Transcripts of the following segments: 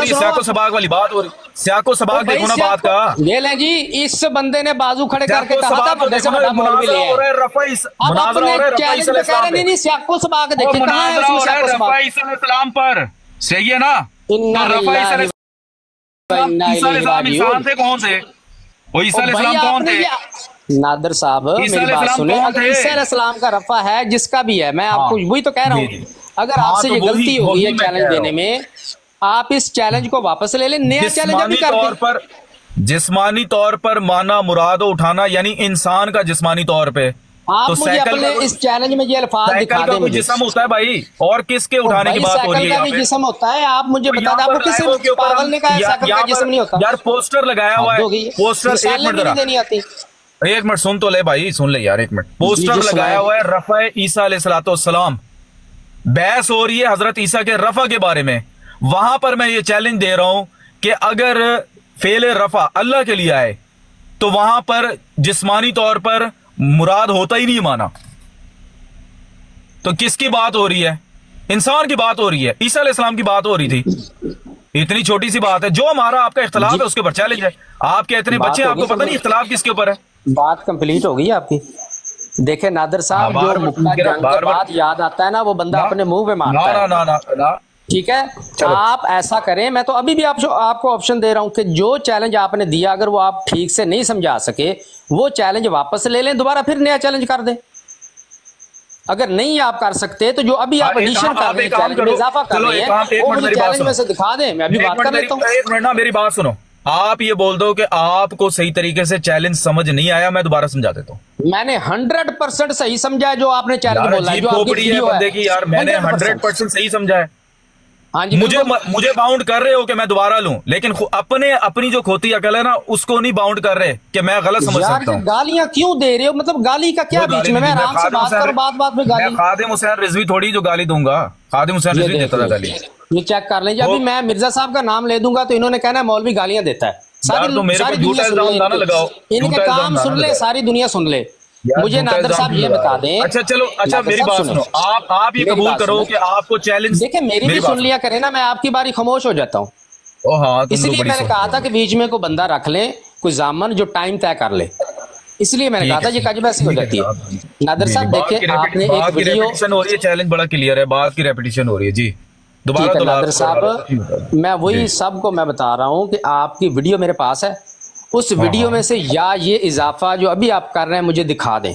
रही है, सियाको सबाक वाली बात हो रही, सियाको सबाक देखो ना बात का। ये लें जी, इस बंदे ने बाजू खड़े करके सियाको कहा था सबाक बंदे से बड़ा मौलवी मुनाजरा ले हो रहा आए। है रफ़ा इस अब मुनाजरा हो अपने रहा है रफ़ा चैलेंज ईसा पे कह रहे अलैहिस्सलाम नहीं पे, नहीं सियाको सबाक वो देखिए कहाँ है मुनाजरा उसमें हो रहा है सियाको रफ़ा सबाक। ईसा अलैहिस्सलाम पर, सही है ना? इन्ना तो रफ़ा ईसा लिल्लाहि व इन्ना ईसा इलैहि अलैहिस्सलाम इंसान राजिऊन। थे कौन से? वो ईसा ओ भाई अलैहिस्सलाम कौन आपने थे? ये नादर साहब ईसा मेरी बात अलैहिस्सलाम सुने, कौन अगर थे? ईसा अलैहिस्सलाम का रफा है जिसका भी है, मैं आपको वही तो कह रहा जी हूँ। जी, अगर हाँ आपसे तो ये गलती हो गई वही है मैं चैलेंज कह रहा देने हूँ। में, आप इस चैलेंज को वापस ले लें, नया चैलेंज अभी कर दें। जिस्मानी तौर पर माना मुराद उठाना यानी इंसान का जिस्मानी तौर पे, आप तो मुझे साइकिल अपने का इस चैलेंज में ये अल्फाज साइकिल दिखा का दें कोई मुझे। जिस्म होता है भाई, और किसके ओ उठाने की भाई बात हो रही साइकिल है का यहाँ भी पे? जिस्म होता है, आप मुझे तो बता यहाँ दें, आपको पर किस लाइवों के ऊपर पागल हम ने कहा साइकिल का यहाँ जिस्म नहीं होता? पर यार पोस्टर लगाया हुआ हद है, हो गई, पोस्टर एक मिसालें मिनट भी नहीं जरा, देनी आती। एक मिनट सुन तो ले भाई, सुन ले यार एक मिनट। जी पोस्टर जी लगाया सुनाए। हुआ है रफ़ा ईसा अलैहिस्सलाम, बहस हो रही है हजरत ईसा के रफ़ा के बारे में। वहां पर मैं ये चैलेंज दे रहा हूं कि अगर फेल रफ़ा अल्लाह के लिए आए तो वहां पर जिस्मानी तौर पर मुराद होता ही नहीं माना। तो किसकी बात हो रही है? इंसान की बात हो रही है, ईसा अलैहिस्सलाम की बात हो रही थी। इतनी छोटी सी बात है, जो हमारा आपका इख्तलाफ जी है उसके ऊपर चैलेंज है। आपके इतने बात बच्चे हैं, होगी आपको पता नहीं इख्तलाफ किसके ऊपर है। बात कंप्लीट हो गई आपकी। देखे नादर हाँ, साहब, जो बार बार मुक्का जंग के बार बार बाद याद आता है ना, वो बंदा ना अपने मुंह पे ना मारता ना है। ना ना ना। ठीक है, चलो आप ऐसा करें, मैं तो अभी भी आपको ऑप्शन दे रहा हूं कि जो चैलेंज आपने दिया, अगर वो आप ठीक से नहीं समझा सके, वो चैलेंज वापस ले लें, दोबारा फिर नया चैलेंज कर दें। अगर नहीं आप कर सकते तो जो अभी आप एडिशन कर रहे हैं, चैलेंज में इजाफा कर रहे हैं, वो मुझे चैलेंज में से दिखा दें, मैं अभी बात कर लेता हूँ। एक मिनट ना मेरी बात सुनो। आप ये बोल दो कि आपको सही तरीके से चैलेंज समझ नहीं आया, मैं दोबारा समझा देता हूँ। मैंने 100% सही समझा है जो आपने चैलेंज बोला है, जो आपकी खोपड़ी है वीडियो बंदे की यार, मैंने 100% सही समझा है। हाँ जी, मुझे बाउंड कर रहे हो कि मैं दोबारा लूं, लेकिन अपनी जो खोती अकल है ना, उसको नहीं बाउंड कर रहे कि मैं गलत समझ सकता हूं। गालियां क्यों दे रहे हो? मतलब गाली का क्या बीच में? मैं आराम से बात करूं, बात में गाली। खादिम हुसैन रिजवी थोड़ी जो गाली दूंगा, खादिम हुसैन रिजवी देता था गाली। ये चेक कर लें, अभी मैं मिर्जा साहब का नाम ले दूंगा तो इन्होंने कहना है मौलवी गालियां देता है। सारी दुनिया लगाओ, इनके काम सुन ले, सारी दुनिया सुन ले। मुझे नादर साहब ये बता दें। अच्छा चलो, अच्छा मेरी बात सुनो, आप ये कबूल करो कि आपको चैलेंज, देखिए मेरी भी सुन लिया करें ना, मैं आपकी बारी खामोश हो जाता हूँ। हाँ, इसलिए मैंने कहा था कि बीच में कोई बंदा रख ले, कोई जामन जो टाइम तय कर ले, इसलिए मैंने कहा था ये काजी ऐसी हो जाती है। नादर साहब देखिए, आपने एक वीडियो हो रही है, चैलेंज बड़ा क्लियर है, बात की रेपिटेशन हो रही है जी। दोबारा नादर साहब, मैं वही सबको मैं बता रहा हूँ कि आपकी वीडियो मेरे पास है, उस वीडियो में से या ये इजाफा जो अभी आप कर रहे हैं मुझे दिखा दें।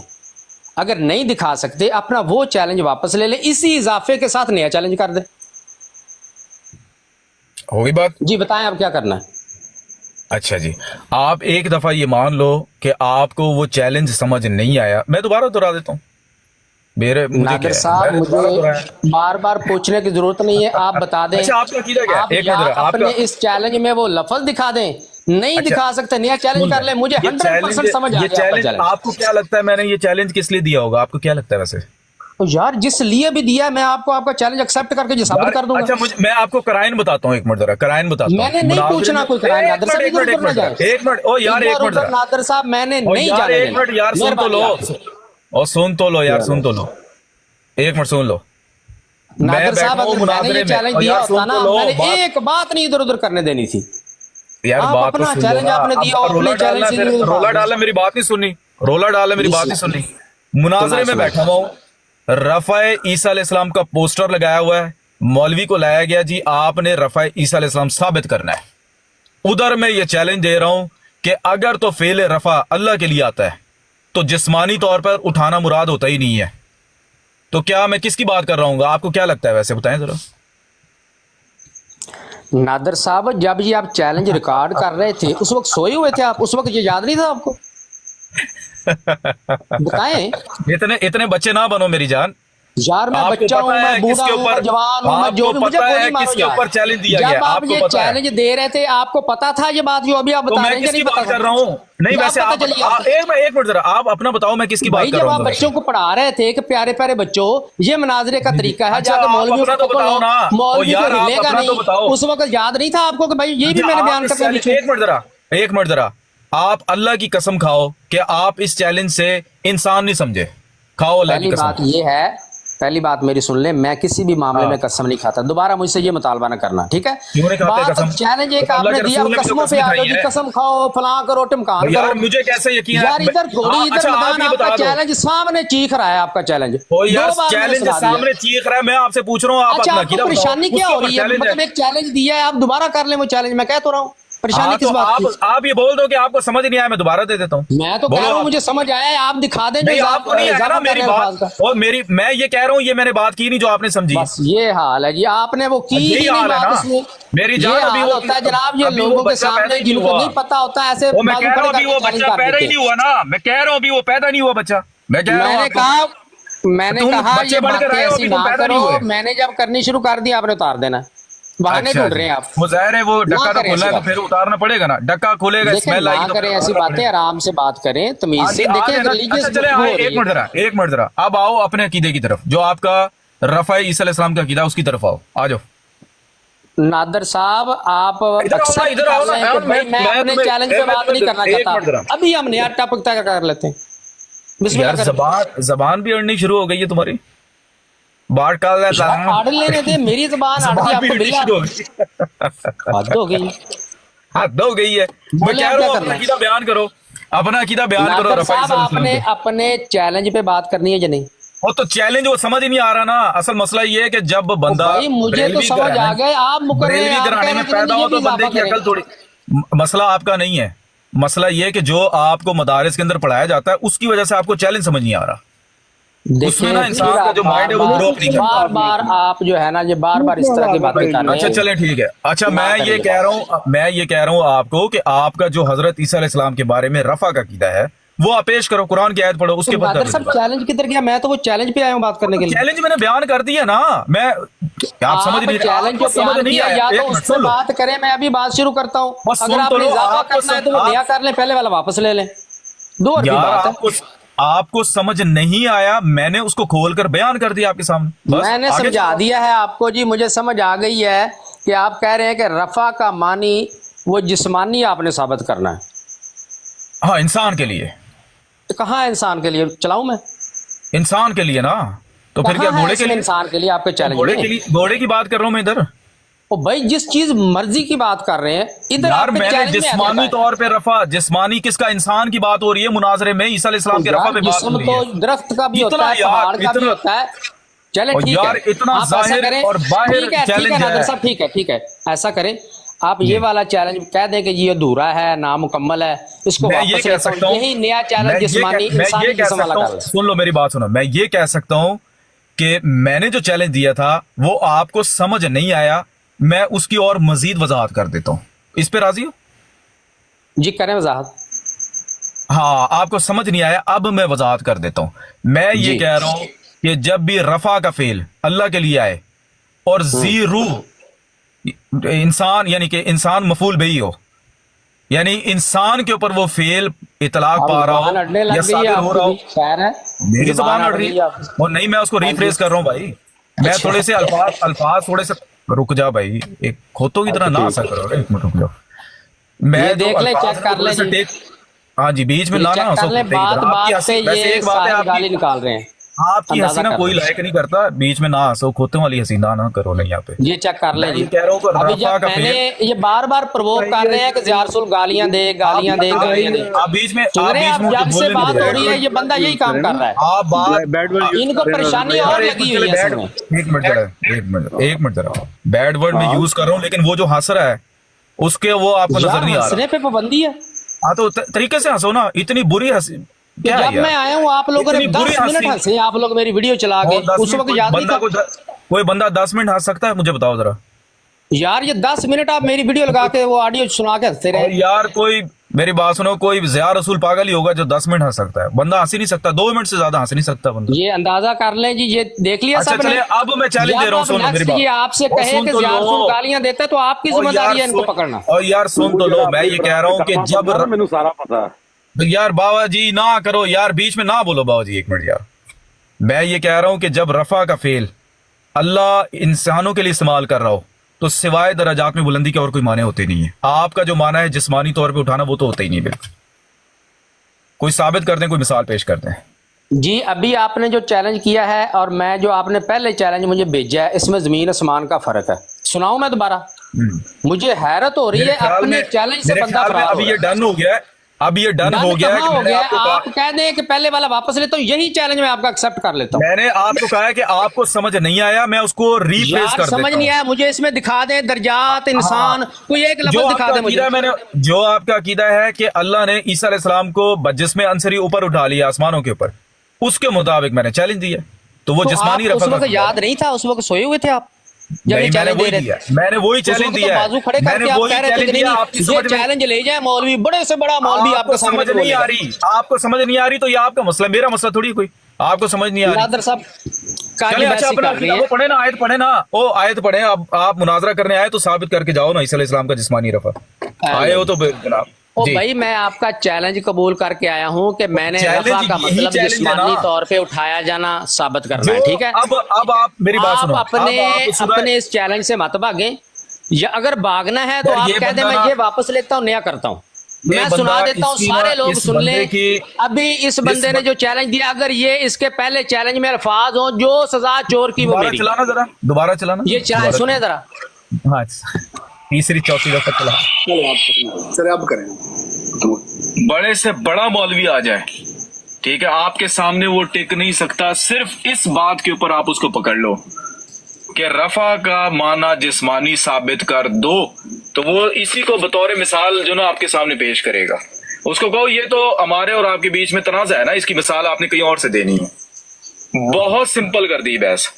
अगर नहीं दिखा सकते, अपना वो चैलेंज वापस ले लें, इसी इजाफे के साथ नया चैलेंज कर दें। होगी बात जी बताएं आप क्या करना है। अच्छा जी, आप एक दफा ये मान लो कि आपको वो चैलेंज समझ नहीं आया, मैं दोबारा दोहरा देता हूँ। नादर साहब, मुझे बार बार पूछने की जरूरत नहीं है, आप बता दें। अच्छा, आपका अकीदा क्या है? आप अपने इस चैलेंज में वो लफ्ज दिखा दें, नहीं दिखा सकते नया चैलेंज कर ले। मुझे 100% समझ आ गया। आपको क्या लगता है मैंने ये चैलेंज किस लिए दिया होगा? आपको क्या लगता है वैसे? तो यार जिस लिए भी दिया, मैं आपको आपका चैलेंज एक्सेप्ट करके जो साबित कर दूंगा। अच्छा मैं आपको कराइन बताता हूँ, एक मिनट जरा कराइन बताता हूँ। मैंने नहीं पूछना कोई कराइन। नादर साहब एक मिनट ओ यार, एक मिनट नादर साहब, मैंने नहीं जाने एक मिनट यार, सुन तो लो, और सुन तो लो यार, सुन तो लो, एक मिनट सुन लो। नादर साहब, अगर मैंने ये चैलेंज दिया होता ना, मैंने एक बात नहीं इधर उधर करने देनी थी यार। बात तो सुन चैलेंज आपने दिया, रोला डाला, मेरी बात नहीं सुननी, रोला डाला, मेरी बात नहीं सुननी। मुनाजरे में बैठा हुआ हूँ, रफ़ा ईसा अलैहिस्सलाम का पोस्टर लगाया हुआ है, मौलवी को लाया गया जी, आपने रफ़ा ईसा अलैहिस्सलाम साबित करना है। उधर मैं ये चैलेंज दे रहा हूं कि अगर तो फेल रफ़ा अल्लाह के लिए आता है तो जिस्मानी तौर पर उठाना मुराद होता ही नहीं है। तो क्या मैं किसकी बात कर रहा हूँ? आपको क्या लगता है वैसे, बताएं जरा। नादर साहब, जब ये आप चैलेंज रिकॉर्ड कर रहे थे, उस वक्त सोए हुए थे आप? उस वक्त ये याद नहीं था आपको? बताएं। इतने बच्चे ना बनो मेरी जान यार। मैं बच्चा हूं, मैं बूढ़ा हूं, मैं जवान हूं, मैं जो भी, मुझे गोली मारो। किसके ऊपर चैलेंज दिया गया? जब आप ये चैलेंज दे रहे थे, आपको पता था ये बात जो अभी आप बता रहे हैं? किसकी बात कर रहा हूँ? नहीं वैसे आप एक मिनट जरा आप अपना बताओ, मैं किसकी बात कर रहा हूँ? जब आप बच्चों को पढ़ा रहे थे कि प्यारे प्यारे बच्चों, ये मनाजरे का तरीका है, जाकर मौलवी को बताओ ना, मौलवी को हिलेगा नहीं। उस वक्त याद नहीं था आपको कि भाई ये भी मैंने बयान करना? एक मिनट जरा, आप अल्लाह की कसम खाओ कि आप इस चैलेंज से इंसान नहीं समझे। खाओ अल्लाह की कसम। बात ये है پہلی بات میری سن لیں، میں کسی بھی معاملے میں قسم نہیں کھاتا، دوبارہ مجھ سے یہ مطالبہ نہ کرنا، ٹھیک ہے؟ کیوں نہیں کھاتے بات قسم؟ چیلنج ایک تو آپ اللہ نے کے دیا، رسول نے بھی تو قسموں پہ قسم آ جاؤ کھائی جی، ہے۔ قسم کھاؤ، فلاں کرو، ٹمکان یار کرو، مجھے کیسے یقین ہے؟ یار ادھر گھوڑی ادھر اچھا آپ میدان، یہ آپ کا بتا دو، چیلنج سامنے چیخ رہا ہے، آپ کا چیلنج او یار دو بار میں نے چیلنج سنا دیا۔ سامنے چیخ رہا ہے، میں آپ سے پوچھ رہا ہوں آپ اچھا اپنا آپ کو عقیدہ بتاؤ، پریشانی اس کیا کے ہو اوپر رہی ہے؟ چیلنج ہے۔ مطلب ایک چیلنج دیا ہے، آپ دوبارہ کر لیں وہ چیلنج، میں کہہ تو رہا ہوں پریشانی ہاں کس تو بات کی؟ آپ یہ بول دو کہ آپ کو سمجھ نہیں آیا، میں دوبارہ دے دیتا ہوں، میں تو کہہ بولو رہا ہوں آپ۔ مجھے سمجھ آیا ہے، آپ دکھا دیں جو نہیں آپ کو نہیں آیا نا اضافہ کر میری رہے ہیں الفاظ کا۔ بات، اور میں یہ کہہ رہا ہوں، یہ میں نے بات کی نہیں جو آپ نے سمجھی ہے۔ بس یہ حال ہے جی، آپ نے وہ کی یہی ہی نہیں حال ہے بات نا اس میں۔ میری یہ جان، ابھی حال وہ ہوتا ہے جناب، یہ ابھی وہ لوگوں کے بچہ پیدا سامنے ہی نہیں جن کو ہوا، نہیں پتا ہوتا ایسے وہ میں بازو کہہ رہا کھڑے ہوں کر ابھی کے وہ چیلنج بچہ کر پیدا دیتے ہی ہیں۔ نہیں ہوا نا، میں کہہ رہا ہوں ابھی وہ پیدا نہیں ہوا بچہ، میں کہہ رہا ہوں میں نے آپ کو۔ کہا تم کہا بچے یہ بن کر باتیں آئے ہو، ایسی ابھی نہ تم پیدا نہیں کرو، ہوئے۔ میں نے جب کرنی شروع کر دی آپ نے اتار دینا، بہانے اچھا ڈھونڈ جی، رہے ہیں آپ، وہ ظاہر ہے، وہ نہ ڈکا تو کریں کھولنا ایسی ہے تو بات۔ پھر اتارنا پڑے گا نا، ڈکا کھولے گا دیکھیں اسمیل آئے نہ گی تو پھر کریں ایسی اتارنا پڑے باتیں، گا۔ آرام سے بات کریں، ہاں تمیز جی سے آ دیکھیں، جائے ایک نا، ریلیجیس اچھا چلے گفتگو ہو ایک رہی منٹ ذرا، ایک منٹ ذرا، اب آؤ اپنے عقیدے کی طرف، جو آپ کا رفع عیسی علیہ السلام کا عقیدہ اس کی طرف آ جاؤ۔ ہے۔ نادر صاحب آپ ادھر آؤ نا، ایکسپٹ ادھر آؤ کر نا لیں کہ یار، بھائی میں اپنے تمہیں چیلنج پہ بات نہیں کرنا ایک چاہتا، منٹ ذرا، ابھی ہم نیا ٹاپک طے کر لیتے ہیں، بسم یار اللہ کریں۔ زبان بھی اڑنی شروع ہو گئی ہے تمہاری، بار ٹال یار اڑ لینے دے، میری زبان اڑ دی زبان آپ بھی کو اڑنی بلا، شروع ہو گئی، حد ہو گئی۔ حد ہو گئی ہے۔ میں بولے کہہ آپ رہا کیا ہوں اپنا کرنا ہے؟ عقیدہ بیان کرو، اپنا عقیدہ بیان کرو نادر رفع عیسی صاحب علیہ آپ السلام نے کا۔ اپنے چیلنج پہ بات کرنی ہے یا نہیں؟ اور تو چیلنج وہ سمجھ ہی نہیں آ رہا نا، اصل مسئلہ یہ ہے کہ جب بندہ بھائی مجھے تو بریلوی سمجھ آ گئے، آپ مکر رہے ہیں، بریلوی آپ کہہ گھرانے رہے میں ہیں کہ پیدا نہیں یہ ہو بھی تو بندے اضافہ کی کریں۔ عقل تھوڑی، مسئلہ آپ کا نہیں ہے، مسئلہ یہ ہے کہ جو آپ کو مدارس کے اندر پڑھایا جاتا ہے اس کی وجہ سے آپ کو چیلنج سمجھ نہیں آ رہا، اس میں نا دیکھیں انسان پھر کا آپ جو مائنڈ ہے وہ گروپ نہیں کرتا۔ بار بار آپ جو ہے نا یہ بار بار اس طرح کی باتیں کر رہے اچھا ہیں، چلیں ٹھیک ہے، اچھا نہ میں کریں یہ یہ کہہ بات۔ رہا ہوں آپ کو کہ آپ کا جو حضرت عیسیٰ علیہ السلام کے بارے میں رفع کا عقیدہ ہے وہ آپ پیش کرو، قرآن کی آیت پڑھو، اس تو کے بعد کر نادر لیں صاحب بات۔ چیلنج کدھر گیا؟ میں تو وہ چیلنج پہ آیا ہوں بات کرنے کے لیے۔ چیلنج میں نے بیان کر دیا نا، آپ سمجھ آپ نہیں رہے، آپ چیلنج کو جو سمجھ بیان نہیں کیا آیا، یا تو ایک اس منٹ پہ سن لو، بات کریں، میں ابھی بات شروع کرتا ہوں، بس اگر سن آپ تو نے لو، اضافہ آپ کو کرنا ہے تو وہ نیا کر لیں، پہلے والا واپس لے لیں، دو کی یار بات ہے۔ آپ کو سمجھ نہیں آیا، میں نے اس کو کھول کر بیان کر دیا آپ کے سامنے، بس میں نے آگے سمجھا چلو۔ دیا ہے آپ کو جی، مجھے سمجھ آ گئی ہے کہ آپ کہہ رہے ہیں کہ رفع کا معنی وہ جسمانی آپ نے ثابت کرنا ہے، ہاں انسان کے لیے، کہاں ہے انسان کے لیے؟ چلاؤں میں؟ انسان کے لیے نا، تو پھر کیا کہاں ہے گھوڑے اس کے میں لیے؟ انسان کے لیے آپ کے چیلنج گھوڑے میں؟ کے لیے، گھوڑے کی بات کر رہا ہوں میں ادھر، او بھائی جس چیز مرضی کی بات کر رہے ہیں ادھر یار آپ کے میں نے چیلنج میں آ جسمانی جاتا ہے۔ طور پہ رفع، جسمانی کس کا؟ انسان کی بات ہو رہی ہے مناظرے میں، عیسیٰ علیہ السلام کے رفع یار پہ بات جسم ہو رہی تو ہے، درخت کا بھی ہوتا اتنا ہے، یار پہاڑ کا بھی اتنا، ہوتا ہے، چلے اور ٹھیک ہے یار اتنا آپ ایسا ظاہر کریں، اور باہر ٹھیک ہے چیلنج نادر ہے صاحب، ٹھیک ہے ایسا کریں، آپ جی۔ یہ والا چیلنج کہہ دیں کہ یہ ادھورا ہے، نامکمل ہے، اس کو میں یہ واپس کہہ لیتا سکتا ہوں، ہوں، یہی نیا چیلنج جسمانی میں یہ انسانی کہہ جسم والا سکتا کر ہوں، لیں۔ سن لو میری بات سنو، میں یہ کہہ سکتا ہوں کہ میں نے جو چیلنج دیا تھا وہ آپ کو سمجھ نہیں آیا، میں اس کی اور مزید وضاحت کر دیتا ہوں، اس پہ راضی ہو؟ جی کریں وضاحت۔ ہاں آپ کو سمجھ نہیں آیا، اب میں وضاحت کر دیتا ہوں، میں یہ جی کہہ رہا ہوں کہ جب بھی رفع کا فعل اللہ کے لیے آئے اور زی روح انسان، یعنی کہ انسان مفعول بہی ہو، یعنی انسان کے اوپر وہ فعل اطلاق اب پا رہا زبان ہو اڑنے یا لگ گئی ہے صادر آپ ہو کی رہا ہو، بھی، خیر ہے، میری زبان اڑ اڑ رہی گئی ہے آپ ہے، کی۔ اور نہیں میں اس کو ہاں جی، ریفریز کر رہا ہوں بھائی، میں اچھا تھوڑے سے الفاظ تھوڑے سے، رک جا بھائی، ایک کھوتوں کی طرح نہ ٹھیک ایسا ہے، کرو، ایک منٹ رک جاؤ، میں یہ جو دیکھ لیں، الفاظ چیک ہیں وہ کر تھوڑے لیں سے جی، ٹیک، ہاں جی بیچ میں یہ نہ چیک ہنسو کر لیں، کھوتے کی طرح، بات آپ کی بات پہ ہنسی ویسے یہ ایک بات ہے، ساری گالی نکال رہے ہیں، آپ کی ہنسی اندازہ نا کر کوئی لیں، لائق نہیں کرتا، بیچ میں نہ ہنسو، کھوتوں والی ہنسی نہ کرو، نہیں یہاں پہ یہ چیک کر لیں میں جی۔ یہ کہہ رہا ہوں کہ ابھی رفع جب کا میں فعل، نے یہ بار بار پرووک کر رہے ہیں کہ زیار رسول گالیاں دے، گالیاں دے، گالیاں دے، آپ بیچ میں سن رہے ہیں آپ؟ مجھے جب سے بولنے نہیں بات دے ہو رہے، رہی ہے یہ بندہ یہی کام کر رہا ہے، آپ بات، ان کو پریشانی یار اور ایک لگی منٹ ہوئی چلے، ہے اصل بیڈ میں۔ ایک منٹ ذرا، ایک منٹ ذرا، بیڈ ورڈ میں یوز کر رہا ہوں، لیکن وہ جو ہنس رہا ہے اس کے وہ آپ کو نظر یار نہیں آ ہنسنے رہا، پہ پابندی ہے ہاں تو طریقے سے ہنسو نا، اتنی بری ہنسی کہ کیا ہے جب یار، میں آیا ہوں آپ لوگوں نے اتنی بری 10 منٹ ہنسی، ہنسے، آپ لوگ میری ویڈیو چلا کے، اور 10 اس منٹ وقت یاد نہیں تھا؟ کوئی بندہ 10 منٹ ہنس سکتا ہے؟ مجھے بتاؤ ذرا، یار یہ 10 منٹ آپ میری ویڈیو لگا کے وہ آڈیو سنا کے ہنستے اور رہے۔ یار کوئی میری بات سنو، کوئی زیار رسول پاگل ہی ہوگا جو 10 منٹ ہنس سکتا ہے، بندہ ہنس ہی نہیں سکتا، 2 منٹ سے زیادہ ہنس نہیں سکتا بندہ۔ یہ اندازہ کر لیں جی، یہ دیکھ لیا اچھا سب نے۔ چلے، اب میں چیلنج دے جب رہا ہوں، اب سن لو میری نیکسٹ یہ آپ سے بات، اور کہے سن کہ تو زیار رسول لو، گالیاں دیتا ہے تو آپ کی اور ذمہ یار داری ہے ان کو پکڑنا۔ اور یار سن تو لو، میں یہ کہہ رہا ہوں کہ جب مینوں سارا پتا ہے، یار بابا جی نہ کرو یار، بیچ میں نہ بولو بابا جی، ایک منٹ یار، میں یہ کہہ رہا ہوں کہ جب رفع کا فعل اللہ انسانوں کے لیے استعمال کر رہا ہو تو سوائے درجات میں بلندی کے اور کوئی معنی ہوتے نہیں ہے، آپ کا جو معنی ہے جسمانی طور پہ اٹھانا وہ تو ہوتا ہی نہیں، بالکل، کوئی ثابت کر دیں، کوئی مثال پیش کر دیں۔ जी अभी आपने जो चैलेंज किया है और मैं जो आपने पहले चैलेंज मुझे भेजा है, इसमें जमीन आसमान का फर्क है। सुनाऊं मैं दोबारा? मुझे हैरत हो रही है, अपने चैलेंज से बंदा फरार हो अभी ये रहा है। डन हो गया है, अब ये डन हो डन गया है कहाँ कि हो मैंने गया? आपको कहा, आप कह दें कि पहले वाला वापस लेता हूँ, यही चैलेंज मैं आपका एक्सेप्ट कर लेता हूँ। मैंने आपको कहा है कि आपको समझ नहीं आया, मैं उसको रीप्लेस यार कर देता समझ हूं। नहीं आया, मुझे इसमें दिखा दे दर्जात इंसान, कोई एक जो लफ्ज दिखा आपका दे मुझे। अकीदा है, मैंने जो आपका अकीदा है कि अल्लाह ने ईसा अलैहिस्सलाम को जिस्म अंसरी ऊपर उठा लिया आसमानों के ऊपर, उसके मुताबिक मैंने चैलेंज दिया, तो वो तो जिस्मानी आप उस रफा वक्त का याद नहीं था? उस वक्त सोए हुए थे आप जब ये नहीं, मैंने चैलेंज दे वही रहे दिया, थे? मैंने वही उस चैलेंज वक्त तो दिया है, बाजू खड़े मैंने करके आप वही कह रहे थे चैलेंज कि नहीं दिया, आपकी ये समझ में चैलेंज ले जाए मौलवी, बड़े से बड़ा मौलवी आपको आपके सामने समझ तो नहीं आ बोलेगा। रही, आपको समझ नहीं आ रही, तो ये आपका मसला, मेरा मसला थोड़ी कोई, आपको समझ नहीं आ रही। नादर साहब काली चलिए, अच्छा बहसी अपना कर रही वो है। पढ़े ना, आयत पढ़े ना, ओ आयत पढ़े। अब आप मुनाजरा करने आए तो साबित करके जाओ ना ईसा अलैहिस्सलाम का जिस्मानी रफा। आए हो तो जनाब ओ जी। भाई मैं आपका चैलेंज कबूल करके आया हूं कि मैंने चैलेंज रफा का यही मतलब चैलेंज है ना। जिस्मानी तौर पे उठाया जाना साबित करना जो है, ठीक है? अब आप मेरी बात आप सुनो, अपने अब आप सूरह- अपने इस चैलेंज से मत भागें, या अगर भागना है तो यार, आप ये कह दें बंदा मैं ना- ये वापस लेता हूं, नया करता हूं, ये मैं बंदा सुना देता हूं, इसकी सारे ना- लोग इस सुन बंदे लें। की- अभी इस बंदे ने जो चैलेंज दिया, अगर ये इसके पहले चैलेंज में अल्फाज हो जो सजा चोर की वो दोबारा मेरी, चलाना जरा, दोबारा चलाना, ये चैलेंज सुने जरा। हाँ, तीसरी चौथी दफा चला। सर आप करें बड़े से बड़ा मौलवी आ जाए, ठीक है, आपके सामने वो टिक नहीं सकता, सिर्फ इस बात के ऊपर आप उसको पकड़ लो कि रफा का माना जिस्मानी साबित कर दो, तो वो इसी को बतौर मिसाल जो ना आपके सामने पेश करेगा। उसको कहो ये तो हमारे और आपके बीच में तनाज़ा है ना, इसकी मिसाल आपने कहीं और से देनी है। बहुत सिंपल कर दी बहस,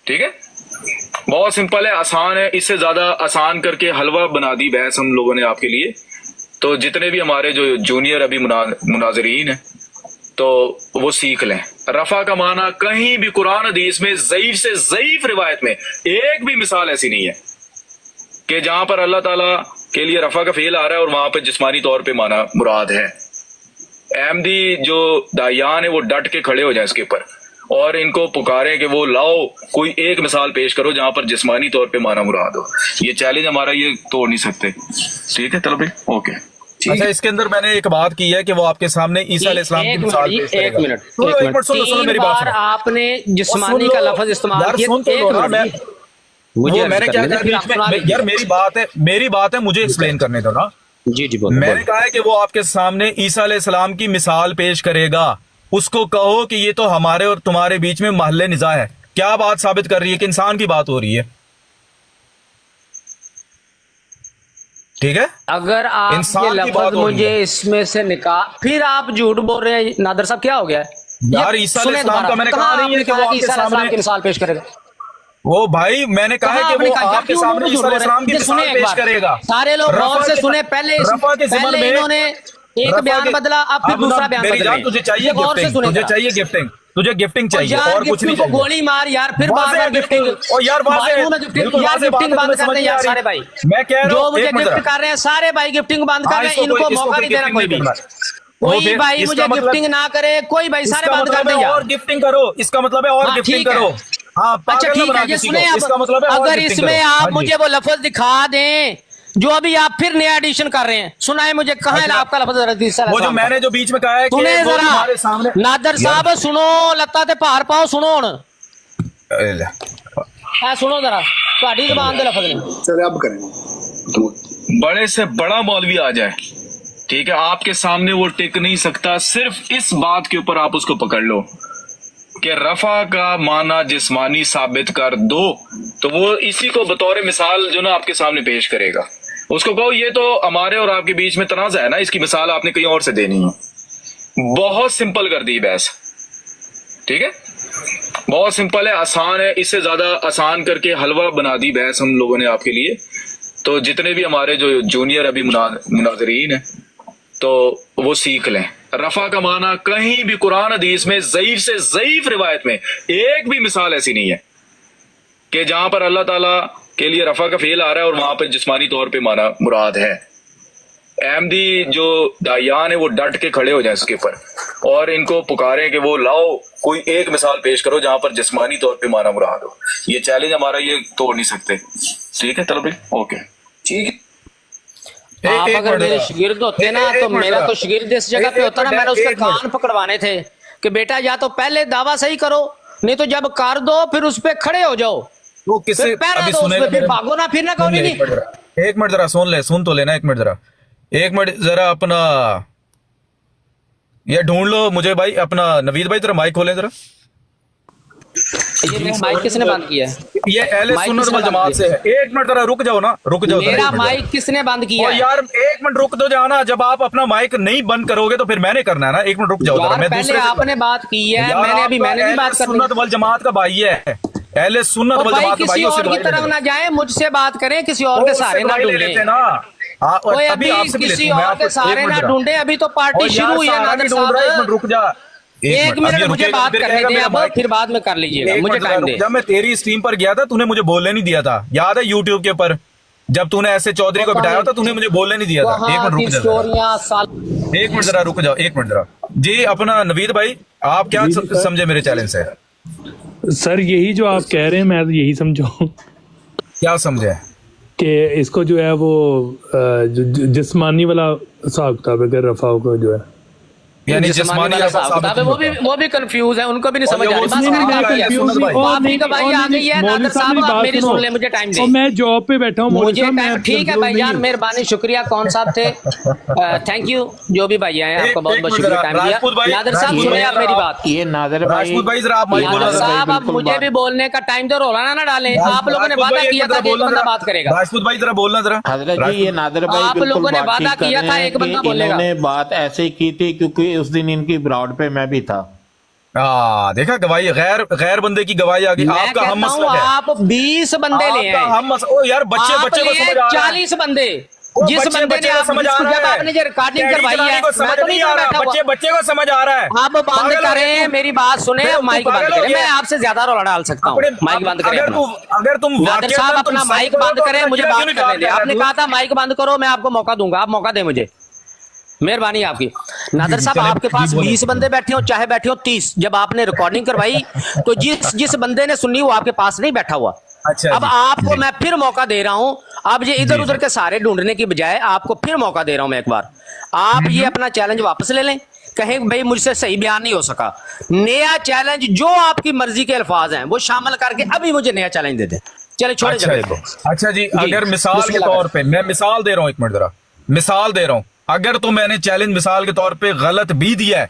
ठीक है, बहुत सिंपल है, आसान है, इससे ज्यादा आसान करके हलवा बना दी बहस हम लोगों ने आपके लिए। तो जितने भी हमारे जो जूनियर अभी मुनाजरीन है तो वो सीख लें। रफा का माना कहीं भी कुरान हदीस में ज़ईफ से ज़ईफ रिवायत में एक भी मिसाल ऐसी नहीं है कि जहां पर अल्लाह ताला के लिए रफा का फेल आ रहा है और वहां पर जिस्मानी तौर पे माना मुराद है। अहमदी जो दायान है वो डट के खड़े हो जाए इसके ऊपर और इनको पुकारें कि वो लाओ कोई एक मिसाल पेश करो जहां पर जिस्मानी तौर पे माना मुराद हो। ये चैलेंज हमारा ये तोड़ नहीं सकते, ठीक है? चलो भाई, ओके। अच्छा, इसके अंदर मैंने एक बात की है कि वो आपके सामने ईसा अलैहिस्सलाम की मिसाल पेश एक करेगा। मिनट सुनो, एक मिनट सुनो मेरी बात बार सुनो। आपने जिस्मानी सुन का लो, लफ्ज इस्तेमाल यार किया, सुन तो एक लो ना, मिनट मैं जी। मुझे वो अर्ज मैंने क्या करने कहा दें, फिर आप बीच सुना में, दीजिए। यार मेरी बात है, मुझे एक्सप्लेन करने दो ना। जी जी बोलो मैंने कहा है कि वो आपके सामने ईसा अलैहिस्सलाम की मिसाल पेश करेगा, उसको कहो कि ये तो हमारे और तुम्हारे बीच में महल्ले निज़ा है। क्या बात साबित कर रही है कि इंसान की बात हो रही है, ठीक है? अगर आप इंसान ये की बात लफ्ज हो रही मुझे है। इसमें से निकाल, फिर आप झूठ बोल रहे हैं। नादर साहब क्या हो गया? यार, ये ईसा सुने अलैहिस्सलाम का दोबारा, मैंने कहाँ कहा नहीं है आपने कि वो कहा आपके ईसा अलैहिस्सलाम सामने- की मिसाल पेश करेगा? वो भाई मैंने कहा है कहाँ कि आपने वो कहा? आपके क्यों सामने झूठ ईसा बोल रहे अलैहिस्सलाम की हैं? ये मिसाल सुनिए एक पेश बार, करेगा। सारे लोग रफा गौर से के- सुने। पहले रफा के ज़िमन पहले में- इन्होंने एक रफा बयान के- बदला, अब फिर अब ना दूसरा बयान मेरी जान, बदले। तुझे चाहिए गौर से गिफ्टिंग, सुने तुझे जरा। चाहिए गिफ्टिंग, तुझे गिफ्टिंग और चाहिए यार और कुछ नहीं गिफ्टिंग को चाहिए। गोली मार यार, फिर बार वाज़ेह बार गिफ्टिंग। बिल्कुल, और यार वाज़ेह, मालूम है गिफ्टिंग, बिल्कुल यार वाज़ेह बात गिफ्टिंग है, बंद तुम्हें कर दें समझ यार नहीं आ सारे रही। भाई। मैं कह रहा जो हूं, मुझे एक मिनट गिफ्ट जरा। कर रहे हैं सारे भाई गिफ्टिंग बंद कर हाँ, रहे हैं, इसको इनको कोई- इसको मौका कोई नहीं देना गिफ्टिंग कोई नहीं भी। करना। कोई फिर भाई इसका मुझे मतलब- गिफ्टिंग ना करे, कोई भाई सारे इसका बंद मतलब कर है दे यार। और गिफ्टिंग करो, इसका मतलब है और हाँ, गिफ्टिंग ठीक है। करो। हाँ, अच्छा पागल ना ठीक बना है, ये किसी को। सुने इसका अब, मतलब है और अगर गिफ्टिंग इसमें करो। आप हाँ जी। मुझे वो लफ्ज दिखा दें जो अभी आप फिर नया एडिशन कर रहे हैं, सुनाए मुझे, कहाँ है अच्छा, आपका लफ्ज हदीस वो जो मैंने जो बीच में कहा है कि सुने वो जरा तुम्हारे सामने नादर साहब, सुनो लत्ता ते भार पाओ, सुनो हुण सुनो जरा ਤੁਹਾਡੀ ਜ਼ਬਾਨ ਦੇ लफ्ज ने। सर आप करें बड़े से बड़ा मौलवी आ जाए, ठीक है, आपके सामने वो टिक नहीं सकता, सिर्फ इस बात के ऊपर आप उसको पकड़ लो कि रफा का माना जिस्मानी साबित कर दो, तो वो इसी को बतौर मिसाल जो ना आपके सामने पेश करेगा। उसको कहो ये तो हमारे और आपके बीच में तनाज़ा है ना, इसकी मिसाल आपने कहीं और से देनी है। बहुत सिंपल कर दी बहस, ठीक है, बहुत सिंपल है, आसान है, इससे ज्यादा आसान करके हलवा बना दी बहस हम लोगों ने आपके लिए। तो जितने भी हमारे जो जूनियर अभी मुनाजरीन है तो वो सीख लें। रफा का माना कहीं भी कुरान हदीस में ज़ईफ से ज़ईफ रिवायत में एक भी मिसाल ऐसी नहीं है कि जहां पर अल्लाह ताला के लिए रफा का फेल आ रहा है और वहां पर जिस्मानी तौर पे माना मुराद है। अहमदी जो दायान है वो डट के खड़े हो जाए इसके ऊपर और इनको पुकारें कि वो लाओ कोई एक मिसाल पेश करो जहां पर जिस्मानी तौर पे माना मुराद हो। ये चैलेंज हमारा ये तोड़ नहीं सकते, ठीक है? चलो भाई, ओके, ठीक है। आप अगर मेरे शागिर्द होते ना तो मेरा तो शागिर्द इस जगह पे होता ना, मैंने उसके कान पकड़वाने थे کہ بیٹا یا تو پہلے دعویٰ صحیح کرو, نہیں تو جب کر دو پھر اس پہ کھڑے ہو جاؤ, تو کس سے پہرا ابھی دو اس سنے پہ, گا پھر بھاگو نہ, پھر نہ کہو نہیں. ایک منٹ ذرا سن تو لینا, ایک منٹ ذرا اپنا یہ ڈھونڈ لو مجھے بھائی, اپنا نوید بھائی ذرا مائک کھولیں ذرا. یہ میرا مائک کس نے بند کیا ہے؟ یہ اہل مائک سنت کس نے والجماعت بند سے ہے. ایک منٹ ذرا رک جاؤ نا, رک جاؤ ذرا, میرا ایک منٹ مائک کس نے بند کیا اور ہے؟ یار ایک منٹ رک دو جانا, جب آپ اپنا مائک نہیں بند کرو گے تو پھر میں نے کرنا ہے نا. ایک منٹ رک جاؤ ذرا, یار میں پہلے دوسرے آپ نے بات کی ہے, میں نے بھی بات کرنی. سنت والجماعت کا بھائی ہے, اہل سنت تو بھائی والجماعت کا کسی بھائی, اور کی طرف نہ جائیں, مجھ سے بات کریں, کسی اور کے سہارے نہ ڈھونڈیں. کوئی ابھی کسی اور کے سہارے نہ ڈھونڈیں, ابھی تو پارٹی شروع ہوئی ہے نادر صاحب. رک جا ایک منٹ مجھے بات کرنے دیں, اب پھر بعد میں کر لیجیے گا, مجھے ٹائم دیں. جب میں تیری اسٹریم پر گیا تھا تو نے مجھے بولنے نہیں دیا تھا, یاد ہے یوٹیوب کے اوپر جب تو نے ایسے چودھری کو بٹھایا تھا تو نے مجھے بولنے نہیں دیا تھا. ایک منٹ رک جا, ایک منٹ ذرا رک جاؤ, ایک منٹ ذرا. جی اپنا نوید بھائی, آپ کیا سمجھے میرے چیلنج سے؟ سر یہی جو آپ کہہ رہے ہیں میں یہی سمجھا ہوں. کیا سمجھے؟ کہ اس کو جو ہے وہ جسمانی والا حساب کتاب ہے, رفاؤ کو جو ہے یعنی جسمانی وہ بھی کنفیوز ہیں, ان کو بھی نہیں سمجھ آ رہی. بھائی آ گئی ہے نادر صاحب, آپ میری سن لیں, مجھے ٹائم دیں. میں جاب پہ بیٹھا ہوں, مجھے ٹھیک ہے بھائی جان, مہربانی, شکریہ. کون صاحب تھے؟ تھینک یو, جو بھی بھائی آئے ہیں آپ کو بہت بہت شکریہ ٹائم دیا. نادر صاحب سنیں آپ میری بات. یہ نادر بھائی نادر صاحب اب مجھے بھی بولنے کا ٹائم دو, رولانا نہ ڈالیں. آپ لوگوں نے وعدہ کیا تھا کہ ایک بندہ بات کرے گا. راجپوت بھائی ذرا بولنا ذرا. حضرت جی یہ نادر بھائی آپ لوگوں نے وعدہ کیا تھا ایک بندہ بولے گا. انہوں نے بات ایسے کی تھی کیونکہ اس دن ان کی براڈ پہ میں بھی تھا. دیکھا گواہی, غیر بندے کی گواہی آ گئی. آپ کا ہم مسلک ہے, آپ 20 بندے لے آئے, یار بچے کو سمجھ آ رہا ہے, 40 بندے. جس بندے نے جب آپ نے جو ریکارڈنگ کروائی ہے, میں تو نہیں بیٹھا ہوا. بچے کو سمجھ آ رہا ہے. آپ بند کریں, میری بات سنیں, مائک بند کریں. میں آپ سے زیادہ رولا ڈال سکتا ہوں, مائک بند کریں اپنا. اگر تم نادر صاحب اپنا مائک بند کریں, مجھے بات کرنے دیں. آپ نے کہا تھا مائک بند کرو, میں آپ کو موقع دوں گا, آپ موقع دیں مجھے, مہربانی آپ کی. نادر صاحب آپ کے پاس 20 بندے بیٹھے ہوں, چاہے بیٹھے ہوں 30, جب آپ نے ریکارڈنگ کروائی تو جس بندے نے سنی وہ آپ کے پاس نہیں بیٹھا ہوا. اب آپ کو میں پھر موقع دے رہا ہوں, اب یہ ادھر ادھر کے سارے ڈھونڈنے کی بجائے آپ کو پھر موقع دے رہا ہوں میں ایک بار. آپ یہ اپنا چیلنج واپس لے لیں, کہیں بھائی مجھ سے صحیح بیان نہیں ہو سکا, نیا چیلنج جو آپ کی مرضی کے الفاظ ہیں وہ شامل کر کے ابھی مجھے نیا چیلنج دے دیں. چلے چھوڑے جھگڑے کو. اچھا جی, اگر مثال کے طور پہ میں مثال دے رہا ہوں, ایک منٹ ذرا مثال دے رہا ہوں, اگر تو میں نے چیلنج مثال کے طور پہ غلط بھی دیا ہے,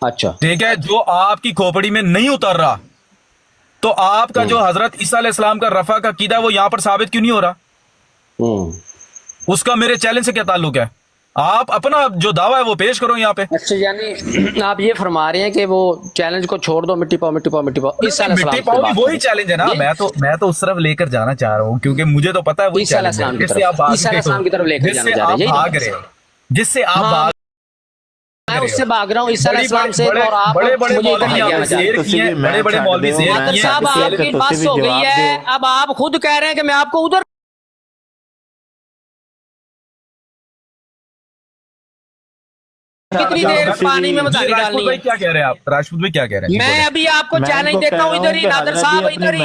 اچھا ٹھیک ہے, جو آپ کی کھوپڑی میں نہیں اتر رہا, تو آپ کا جو حضرت عیسیٰ علیہ السلام کا رفع کا عقیدہ ہے وہ یہاں پر ثابت کیوں نہیں ہو رہا؟ اس کا میرے چیلنج سے کیا تعلق ہے؟ آپ اپنا جو دعویٰ ہے وہ پیش کرو یہاں پہ. اچھا یعنی آپ یہ فرما رہے ہیں کہ وہ چیلنج کو چھوڑ دو, مٹی پاؤ مٹی پاؤ مٹی پاؤ. مٹی پاؤ بھی وہی چیلنج ہے نا, میں تو اس طرف لے کر جانا چاہ رہا ہوں کیونکہ مجھے تو پتا ہے وہی چیلنج ہے جس سے آپ بھاگ رہے ہیں, جس سے آپ بھاگ میں اس سے بھاگ رہا ہوں عیسیٰ علیہ السلام سے, اور آپ بڑے بڑے مجھے ادھر لے جانا چاہتے ہیں. بڑے بڑے مولوی زیر نادر صاحب آپ کی بس ہو گئی ہے, اب آپ خود کہہ رہے ہیں کہ میں آپ کو ادھر کتنی دیر پانی میں مداری ڈالنی ہے. کیا کہہ رہے ہیں آپ راجپوت بھائی, کیا کہہ رہے ہیں؟ میں ابھی آپ کو چیلنج دیتا ہوں ادھر ہی, نادر صاحب ادھر ہی.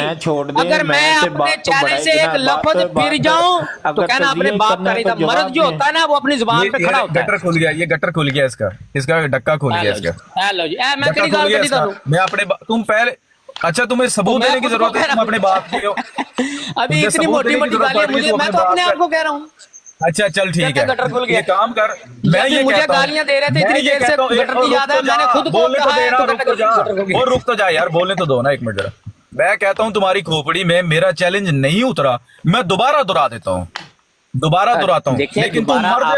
اگر میں اپنے چیلنج سے ایک لفظ پھر جاؤں تو کہنا اپنے باپ کا نہیں تھا. مرد جو ہوتا ہے نا وہ اپنی زبان پہ کھڑا ہوتا ہے. گٹر کھل گیا, یہ گٹر کھل گیا, اس کا ڈکا کھل گیا اس کا. ہیلو جی, میں کہیں گال کر دیتا ہوں. میں اپنے تم پہلے, اچھا تمہیں ثبوت دینے کی ضرورت ہے, تم اپنے باپ کی ہو. ابھی اتنی موٹی موٹی گالیاں مجھے, میں تو اپنے آپ کو کہہ رہا ہوں. اچھا چل ٹھیک ہے, یہ کام کر. میں یہ مجھے گالیاں دے رہے تھے اتنی دیر سے, گٹر کی یاد ہے, میں نے خود کو کہا ہے اور رک تو جا یار, بولنے تو دو نا ایک منٹ ذرا. میں کہتا ہوں تمہاری کھوپڑی میں میرا چیلنج نہیں اترا, میں دوبارہ دہرا دیتا ہوں, دوبارہ دہراتا ہوں, لیکن تم مر